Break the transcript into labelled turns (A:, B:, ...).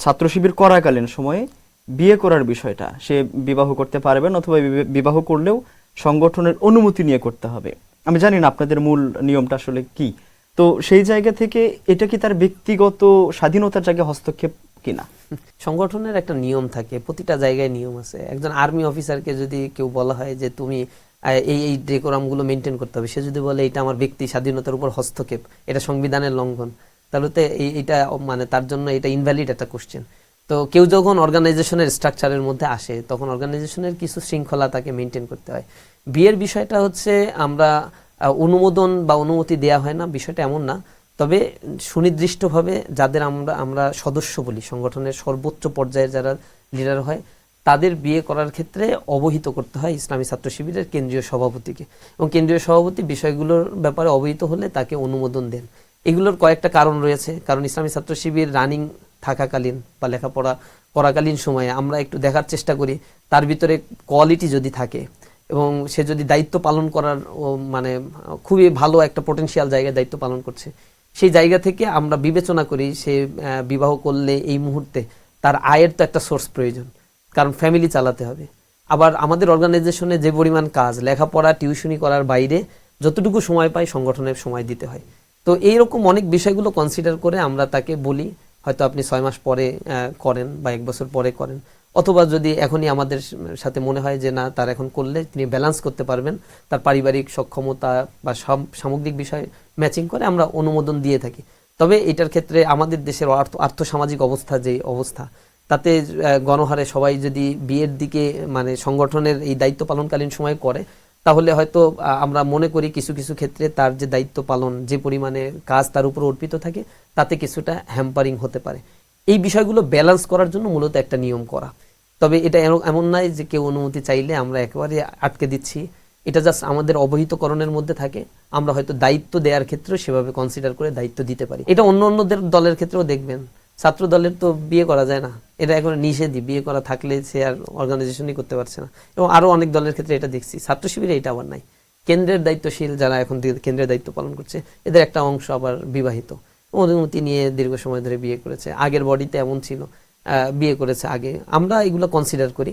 A: ছাত্র শিবির করাকালীন সময়ে বিয়ে করার বিষয়টা, সে বিবাহ করতে পারবেন অথবা বিবাহ করলেও সংগঠনের অনুমতি নিয়ে করতে হবে। আমি জানি না আপনাদের মূল নিয়মটা আসলে কি, তো সেই জায়গা থেকে এটা কি তার ব্যক্তিগত স্বাধীনতার জায়গায় হস্তক্ষেপ কিনা?
B: সংগঠনের একটা নিয়ম থাকে, প্রতিটা জায়গায় নিয়ম আছে। একজন আর্মি অফিসারকে যদি কেউ বলা হয় যে তুমি এই এই ডেকোরামগুলো মেনটেন করতে হবে, সে যদি বলে এটা আমার ব্যক্তি স্বাধীনতার উপর হস্তক্ষেপ, এটা সংবিধানের লঙ্ঘন, তাহলে তো এটা মানে তার জন্য এটা ইনভ্যালিড একটা কোশ্চেন। তো কেউ যখন অর্গানাইজেশনের স্ট্রাকচারের মধ্যে আসে তখন অর্গানাইজেশনের কিছু শৃঙ্খলা তাকে মেনটেন করতে হয়। বিয়ের বিষয়টা হচ্ছে আমরা অনুমোদন বা অনুমতি দেয়া হয় না, বিষয়টা এমন না। তবে সুনির্দিষ্টভাবে যাদের আমরা সদস্য বলি, সংগঠনের সর্বোচ্চ পর্যায়ে যারা লিডার হয়, তাদের বিয়ে করার ক্ষেত্রে অবহিত করতে হয় ইসলামী ছাত্র শিবিরের কেন্দ্রীয় সভাপতিকে, এবং কেন্দ্রীয় সভাপতি বিষয়গুলোর ব্যাপারে অবহিত হলে তাকে অনুমোদন দেন। এগুলোর কয়েকটা কারণ রয়েছে। কারণ ইসলামী ছাত্র শিবির রানিং থাকাকালীন বা লেখাপড়া করাকালীন সময়ে আমরা একটু দেখার চেষ্টা করি তার ভিতরে কোয়ালিটি যদি থাকে এবং সে যদি দায়িত্ব পালন করার মানে খুবই ভালো একটা পটেনশিয়াল জায়গায় দায়িত্ব পালন করছে, সেই জায়গা থেকে আমরা বিবেচনা করি সে বিবাহ করলে এই মুহূর্তে তার আয়ের তো একটা সোর্স প্রয়োজন, কারণ ফ্যামিলি চালাতে হবে। আবার আমাদের অর্গানাইজেশনে যে পরিমাণ কাজ, লেখাপড়া টিউশনি করার বাইরে যতটুকু সময় পাই সংগঠনের সময় দিতে হয়। তো এইরকম অনেক বিষয়গুলো কনসিডার করে আমরা তাকে বলি হয়তো আপনি 6 মাস পরে করেন বা 1 বছর পরে করেন, অথবা যদি এখনই আমাদের সাথে মনে হয় যে না তার এখন করলে তিনি ব্যালেন্স করতে পারবেন, তার পারিবারিক সক্ষমতা বা সামগ্রিক বিষয় ম্যাচিং করে আমরা অনুমোদন দিয়ে থাকি। তবে এটার ক্ষেত্রে আমাদের দেশের আর্থসামাজিক অবস্থা যে অবস্থা, তাতে গণহারে সবাই যদি বিয়ের দিকে মানে সংগঠনের এই দায়িত্ব পালনকালীন সময় করে, তাহলে হয়তো আমরা মনে করি কিছু কিছু ক্ষেত্রে তার যে দায়িত্ব পালন, যে পরিমাণে কাজ তার উপর অর্পিত থাকে, তাতে কিছুটা হ্যাম্পারিং হতে পারে। এই বিষয়গুলো ব্যালেন্স করার জন্য মূলত একটা নিয়ম করা। তবে এটা এমন নয় যে কেউ অনুমতি চাইলে আমরা একেবারে আটকে দিচ্ছি, এটা জাস্ট আমাদের অবহিতকরণের মধ্যে থাকে। আমরা হয়তো দায়িত্ব দেওয়ার ক্ষেত্রেও সেভাবে কনসিডার করে দায়িত্ব দিতে পারি। এটা অন্য অন্যদের দলের ক্ষেত্রেও দেখবেন, ছাত্র দলের তো বিয়ে করা যায় না, এটা এখন নিষেধই, বিয়ে করা থাকলে সে আর অর্গানাইজেশনই করতে পারছে না। এবং আরো অনেক দলের ক্ষেত্রে এটা দেখছি, ছাত্র শিবিরে এটা আবার নাই। কেন্দ্রের দায়িত্বশীল যারা এখন কেন্দ্রের দায়িত্ব পালন করছে, এদের একটা অংশ আবার বিবাহিত, অনুমতি নিয়ে দীর্ঘ সময় ধরে বিয়ে করেছে, আগের বডিতে এমন ছিল বিয়ে করেছে আগে, আমরা এগুলো কনসিডার করি।